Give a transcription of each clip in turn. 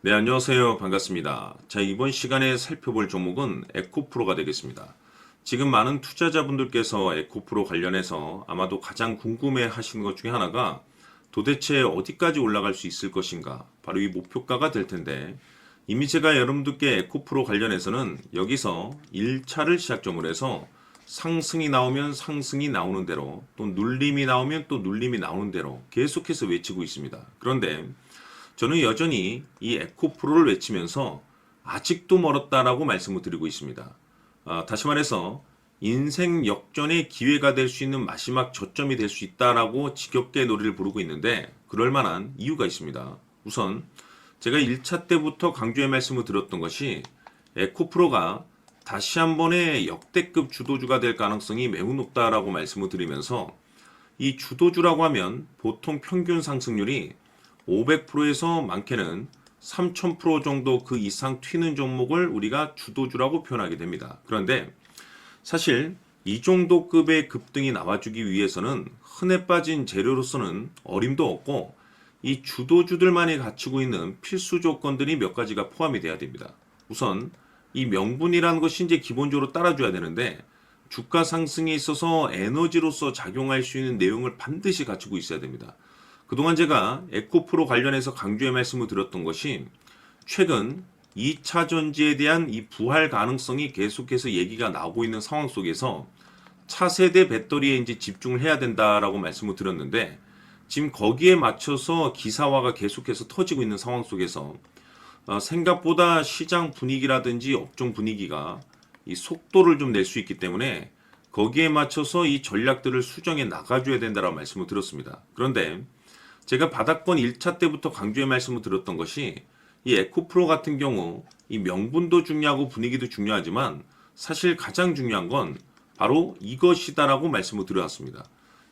네, 안녕하세요. 반갑습니다. 자, 이번 시간에 살펴볼 종목은 에코프로가 되겠습니다. 지금 많은 투자자분들께서 에코프로 관련해서 아마도 가장 궁금해 하시는 것 중에 하나가 도대체 어디까지 올라갈 수 있을 것인가? 바로 이 목표가가 될 텐데, 이미 제가 여러분들께 에코프로 관련해서는 여기서 1차를 시작점으로 해서 상승이 나오면 상승이 나오는 대로, 또 눌림이 나오면 또 눌림이 나오는 대로 계속해서 외치고 있습니다. 그런데 저는 여전히 이 에코프로를 외치면서 아직도 멀었다라고 말씀을 드리고 있습니다. 다시 말해서 인생 역전의 기회가 될 수 있는 마지막 저점이 될 수 있다라고 지겹게 노래를 부르고 있는데 그럴 만한 이유가 있습니다. 우선 제가 1차 때부터 강조의 말씀을 드렸던 것이 에코프로가 다시 한 번의 역대급 주도주가 될 가능성이 매우 높다라고 말씀을 드리면서 이 주도주라고 하면 보통 평균 상승률이 500%에서 많게는 3000% 정도 그 이상 튀는 종목을 우리가 주도주라고 표현하게 됩니다. 그런데 사실 이 정도 급의 급등이 나와주기 위해서는 흔해 빠진 재료로서는 어림도 없고 이 주도주들만이 갖추고 있는 필수 조건들이 몇 가지가 포함이 돼야 됩니다. 우선 이 명분이라는 것이 이제 기본적으로 따라줘야 되는데 주가 상승에 있어서 에너지로서 작용할 수 있는 내용을 반드시 갖추고 있어야 됩니다. 그동안 제가 에코프로 관련해서 강조의 말씀을 드렸던 것이 최근 2차 전지에 대한 이 부활 가능성이 계속해서 얘기가 나오고 있는 상황 속에서 차세대 배터리에 이제 집중을 해야 된다라고 말씀을 드렸는데 지금 거기에 맞춰서 기사화가 계속해서 터지고 있는 상황 속에서 생각보다 시장 분위기라든지 업종 분위기가 이 속도를 좀 낼 수 있기 때문에 거기에 맞춰서 이 전략들을 수정해 나가줘야 된다라고 말씀을 드렸습니다. 그런데 제가 바닥권 1차 때부터 강조의 말씀을 드렸던 것이 이 에코프로 같은 경우 이 명분도 중요하고 분위기도 중요하지만 사실 가장 중요한 건 바로 이것이다라고 말씀을 드렸습니다.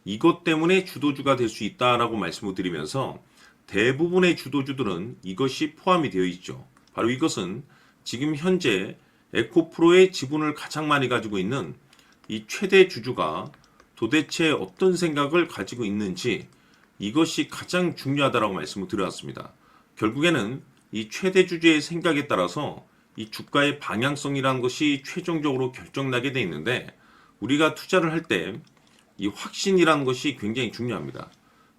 이것 때문에 주도주가 될 수 있다라고 말씀을 드리면서 대부분의 주도주들은 이것이 포함이 되어 있죠. 바로 이것은 지금 현재 에코프로의 지분을 가장 많이 가지고 있는 이 최대 주주가 도대체 어떤 생각을 가지고 있는지 이것이 가장 중요하다라고 말씀을 드렸습니다. 결국에는 이 최대 주주의 생각에 따라서 이 주가의 방향성이라는 것이 최종적으로 결정나게 돼 있는데 우리가 투자를 할 때 이 확신이라는 것이 굉장히 중요합니다.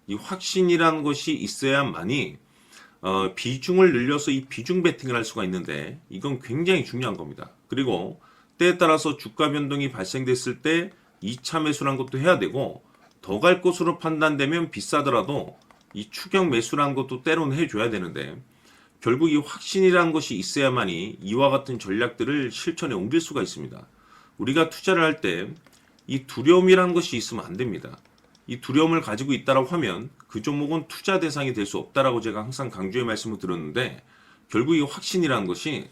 이 확신이라는 것이 있어야만이 비중을 늘려서 이 비중 베팅을 할 수가 있는데 이건 굉장히 중요한 겁니다. 그리고 때에 따라서 주가 변동이 발생됐을 때 2차 매수라는 것도 해야 되고 더 갈 것으로 판단되면 비싸더라도 이 추격 매수라는 것도 때로는 해줘야 되는데 결국 이 확신이라는 것이 있어야만이 이와 같은 전략들을 실천에 옮길 수가 있습니다. 우리가 투자를 할 때 이 두려움이라는 것이 있으면 안 됩니다. 이 두려움을 가지고 있다라고 하면 그 종목은 투자 대상이 될 수 없다라고 제가 항상 강조의 말씀을 드렸는데 결국 이 확신이라는 것이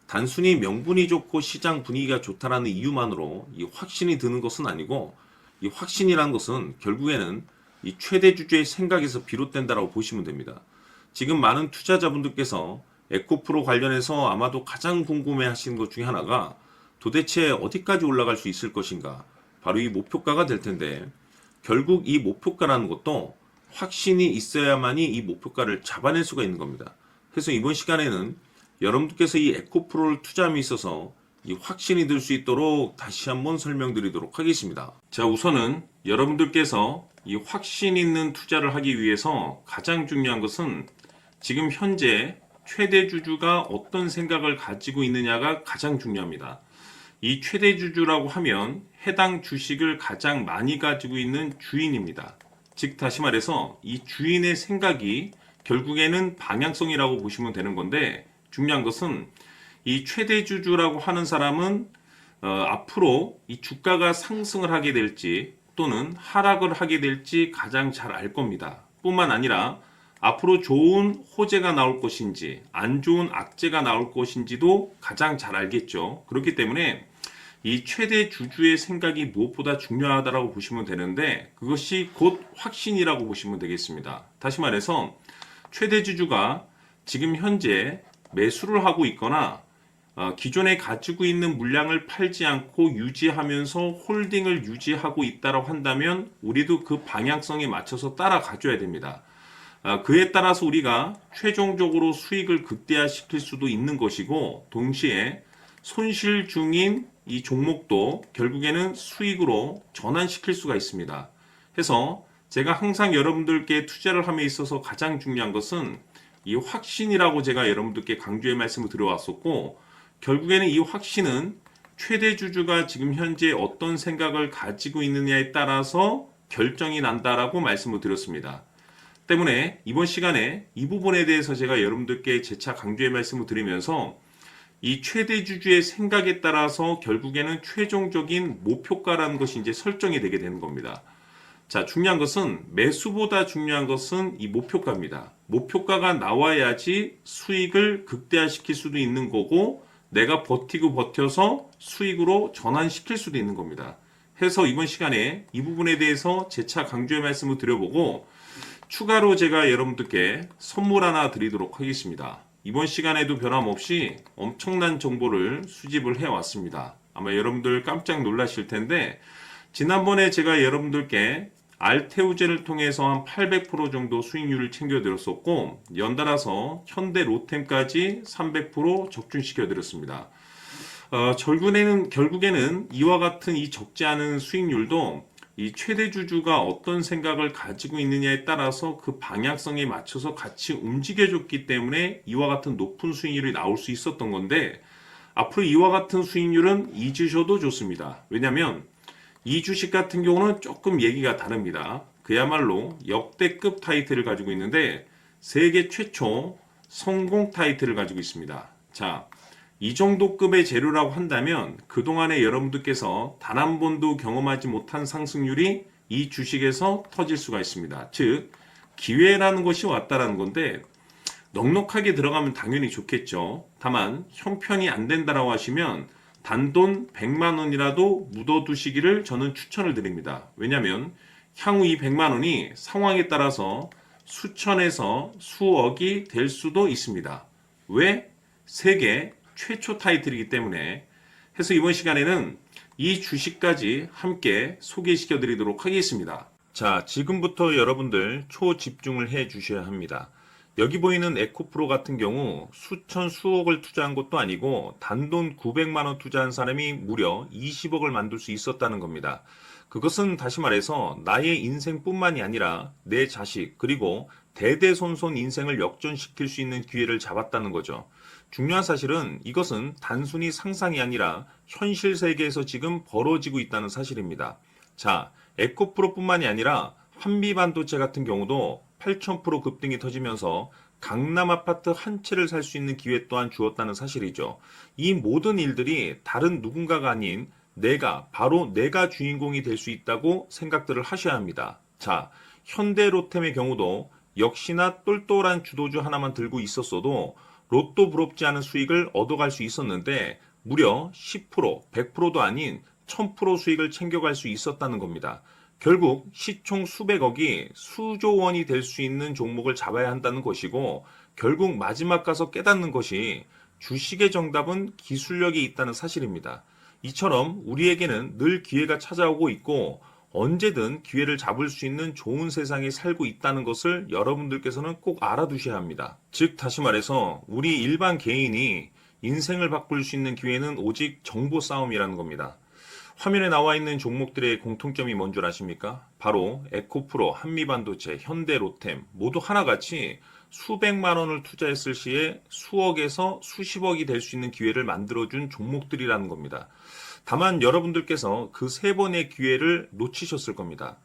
단순히 명분이 좋고 시장 분위기가 좋다라는 이유만으로 이 확신이 드는 것은 아니고 이 확신이라는 것은 결국에는 이 최대 주주의 생각에서 비롯된다라고 보시면 됩니다. 지금 많은 투자자분들께서 에코프로 관련해서 아마도 가장 궁금해 하시는 것 중에 하나가 도대체 어디까지 올라갈 수 있을 것인가? 바로 이 목표가가 될 텐데 결국 이 목표가라는 것도 확신이 있어야만이 이 목표가를 잡아낼 수가 있는 겁니다. 그래서 이번 시간에는 여러분들께서 이 에코프로를 투자함에 있어서 이 확신이 들 수 있도록 다시 한번 설명드리도록 하겠습니다. 자, 우선은 여러분들께서 이 확신 있는 투자를 하기 위해서 가장 중요한 것은 지금 현재 최대 주주가 어떤 생각을 가지고 있느냐가 가장 중요합니다. 이 최대 주주라고 하면 해당 주식을 가장 많이 가지고 있는 주인입니다. 즉 다시 말해서 이 주인의 생각이 결국에는 방향성이라고 보시면 되는 건데 중요한 것은 이 최대 주주라고 하는 사람은 앞으로 이 주가가 상승을 하게 될지 또는 하락을 하게 될지 가장 잘 알 겁니다. 뿐만 아니라 앞으로 좋은 호재가 나올 것인지 안 좋은 악재가 나올 것인지도 가장 잘 알겠죠. 그렇기 때문에 이 최대 주주의 생각이 무엇보다 중요하다고 보시면 되는데 그것이 곧 확신이라고 보시면 되겠습니다. 다시 말해서 최대 주주가 지금 현재 매수를 하고 있거나 기존에 가지고 있는 물량을 팔지 않고 유지하면서 홀딩을 유지하고 있다고 한다면 우리도 그 방향성에 맞춰서 따라가줘야 됩니다. 그에 따라서 우리가 최종적으로 수익을 극대화시킬 수도 있는 것이고 동시에 손실 중인 이 종목도 결국에는 수익으로 전환시킬 수가 있습니다. 해서 제가 항상 여러분들께 투자를 함에 있어서 가장 중요한 것은 이 확신이라고 제가 여러분들께 강조의 말씀을 드려왔었고 결국에는 이 확신은 최대 주주가 지금 현재 어떤 생각을 가지고 있느냐에 따라서 결정이 난다라고 말씀을 드렸습니다. 때문에 이번 시간에 이 부분에 대해서 제가 여러분들께 재차 강조의 말씀을 드리면서 이 최대 주주의 생각에 따라서 결국에는 최종적인 목표가라는 것이 이제 설정이 되게 되는 겁니다. 자, 중요한 것은 매수보다 중요한 것은 이 목표가입니다. 목표가가 나와야지 수익을 극대화시킬 수도 있는 거고 내가 버티고 버텨서 수익으로 전환시킬 수도 있는 겁니다. 해서 이번 시간에 이 부분에 대해서 재차 강조의 말씀을 드려보고 추가로 제가 여러분들께 선물 하나 드리도록 하겠습니다. 이번 시간에도 변함없이 엄청난 정보를 수집을 해왔습니다. 아마 여러분들 깜짝 놀라실 텐데 지난번에 제가 여러분들께 알테우제를 통해서 한 800% 정도 수익률을 챙겨드렸었고 연달아서 현대 로템까지 300% 적중시켜드렸습니다. 결국에는 이와 같은 이 적지 않은 수익률도 이 최대 주주가 어떤 생각을 가지고 있느냐에 따라서 그 방향성에 맞춰서 같이 움직여줬기 때문에 이와 같은 높은 수익률이 나올 수 있었던 건데 앞으로 이와 같은 수익률은 잊으셔도 좋습니다. 왜냐하면 이 주식 같은 경우는 조금 얘기가 다릅니다. 그야말로 역대급 타이틀을 가지고 있는데 세계 최초 성공 타이틀을 가지고 있습니다. 자, 이 정도 급의 재료라고 한다면 그동안에 여러분들께서 단 한 번도 경험하지 못한 상승률이 이 주식에서 터질 수가 있습니다. 즉 기회라는 것이 왔다라는 건데 넉넉하게 들어가면 당연히 좋겠죠. 다만 형편이 안 된다라고 하시면 단돈 100만 원이라도 묻어두시기를 저는 추천을 드립니다. 왜냐하면 향후 이 100만 원이 상황에 따라서 수천에서 수억이 될 수도 있습니다. 왜? 세계 최초 타이틀이기 때문에. 해서 이번 시간에는 이 주식까지 함께 소개시켜 드리도록 하겠습니다. 자, 지금부터 여러분들 초집중을 해 주셔야 합니다. 여기 보이는 에코프로 같은 경우 수천 수억을 투자한 것도 아니고 단돈 900만 원 투자한 사람이 무려 20억을 만들 수 있었다는 겁니다. 그것은 다시 말해서 나의 인생뿐만이 아니라 내 자식 그리고 대대손손 인생을 역전시킬 수 있는 기회를 잡았다는 거죠. 중요한 사실은 이것은 단순히 상상이 아니라 현실 세계에서 지금 벌어지고 있다는 사실입니다. 자, 에코프로뿐만이 아니라 한미반도체 같은 경우도 8,000% 급등이 터지면서 강남 아파트 한 채를 살 수 있는 기회 또한 주었다는 사실이죠. 이 모든 일들이 다른 누군가가 아닌 바로 내가 주인공이 될 수 있다고 생각들을 하셔야 합니다. 자, 현대로템의 경우도 역시나 똘똘한 주도주 하나만 들고 있었어도 로또 부럽지 않은 수익을 얻어갈 수 있었는데 무려 10%, 100%도 아닌 1000% 수익을 챙겨갈 수 있었다는 겁니다. 결국 시총 수백억이 수조 원이 될 수 있는 종목을 잡아야 한다는 것이고 결국 마지막 가서 깨닫는 것이 주식의 정답은 기술력이 있다는 사실입니다. 이처럼 우리에게는 늘 기회가 찾아오고 있고 언제든 기회를 잡을 수 있는 좋은 세상에 살고 있다는 것을 여러분들께서는 꼭 알아두셔야 합니다. 즉 다시 말해서 우리 일반 개인이 인생을 바꿀 수 있는 기회는 오직 정보 싸움이라는 겁니다. 화면에 나와 있는 종목들의 공통점이 뭔 줄 아십니까? 바로 에코프로, 한미반도체, 현대로템 모두 하나같이 수백만 원을 투자했을 시에 수억에서 수십억이 될 수 있는 기회를 만들어준 종목들이라는 겁니다. 다만 여러분들께서 그 세 번의 기회를 놓치셨을 겁니다.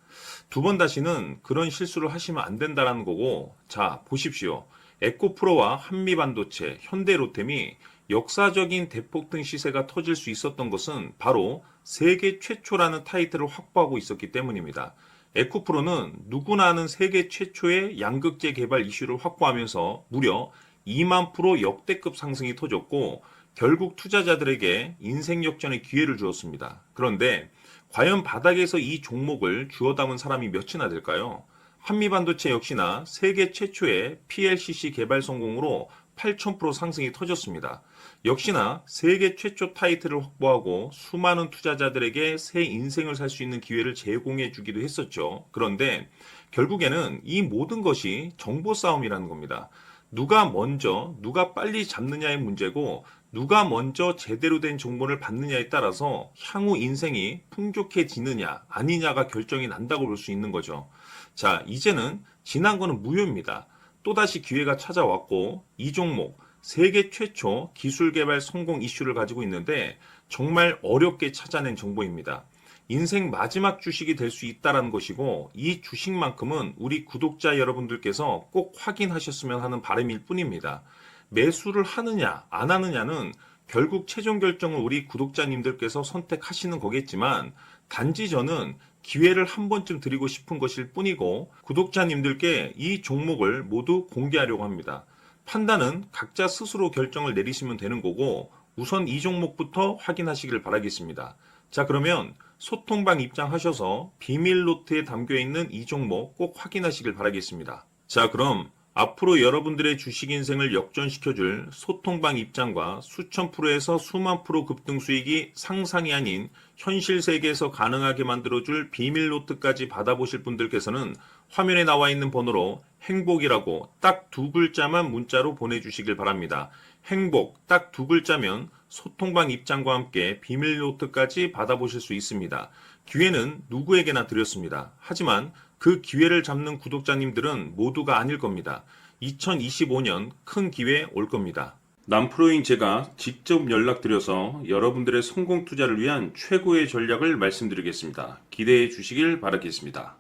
두 번 다시는 그런 실수를 하시면 안 된다는 거고, 자, 보십시오. 에코프로와 한미반도체, 현대로템이 역사적인 대폭등 시세가 터질 수 있었던 것은 바로 세계 최초라는 타이틀을 확보하고 있었기 때문입니다. 에코프로는 누구나 아는 세계 최초의 양극재 개발 이슈를 확보하면서 무려 2만 프로 역대급 상승이 터졌고 결국 투자자들에게 인생 역전의 기회를 주었습니다. 그런데 과연 바닥에서 이 종목을 주워 담은 사람이 몇이나 될까요? 한미반도체 역시나 세계 최초의 PLCC 개발 성공으로 8,000% 상승이 터졌습니다. 역시나 세계 최초 타이틀을 확보하고 수많은 투자자들에게 새 인생을 살 수 있는 기회를 제공해 주기도 했었죠. 그런데 결국에는 이 모든 것이 정보 싸움이라는 겁니다. 누가 먼저, 누가 빨리 잡느냐의 문제고, 누가 먼저 제대로 된 정보를 받느냐에 따라서 향후 인생이 풍족해지느냐, 아니냐가 결정이 난다고 볼 수 있는 거죠. 자, 이제는 지난 거는 무효입니다. 또다시 기회가 찾아왔고, 이 종목, 세계 최초 기술 개발 성공 이슈를 가지고 있는데, 정말 어렵게 찾아낸 정보입니다. 인생 마지막 주식이 될 수 있다는 것이고, 이 주식만큼은 우리 구독자 여러분들께서 꼭 확인하셨으면 하는 바람일 뿐입니다. 매수를 하느냐, 안 하느냐는 결국 최종 결정을 우리 구독자님들께서 선택하시는 거겠지만, 단지 저는 기회를 한 번쯤 드리고 싶은 것일 뿐이고, 구독자님들께 이 종목을 모두 공개하려고 합니다. 판단은 각자 스스로 결정을 내리시면 되는 거고, 우선 이 종목부터 확인하시길 바라겠습니다. 자, 그러면 소통방 입장하셔서 비밀 노트에 담겨 있는 이 종목 꼭 확인하시길 바라겠습니다. 자, 그럼 앞으로 여러분들의 주식 인생을 역전시켜줄 소통방 입장과 수천 프로에서 수만 프로 급등 수익이 상상이 아닌 현실 세계에서 가능하게 만들어줄 비밀 노트까지 받아보실 분들께서는 화면에 나와 있는 번호로 행복이라고 딱 두 글자만 문자로 보내주시길 바랍니다. 행복 딱 두 글자면 소통방 입장과 함께 비밀 노트까지 받아보실 수 있습니다. 기회는 누구에게나 드렸습니다. 하지만 그 기회를 잡는 구독자님들은 모두가 아닐 겁니다. 2025년 큰 기회 올 겁니다. 남프로인 제가 직접 연락드려서 여러분들의 성공 투자를 위한 최고의 전략을 말씀드리겠습니다. 기대해 주시길 바라겠습니다.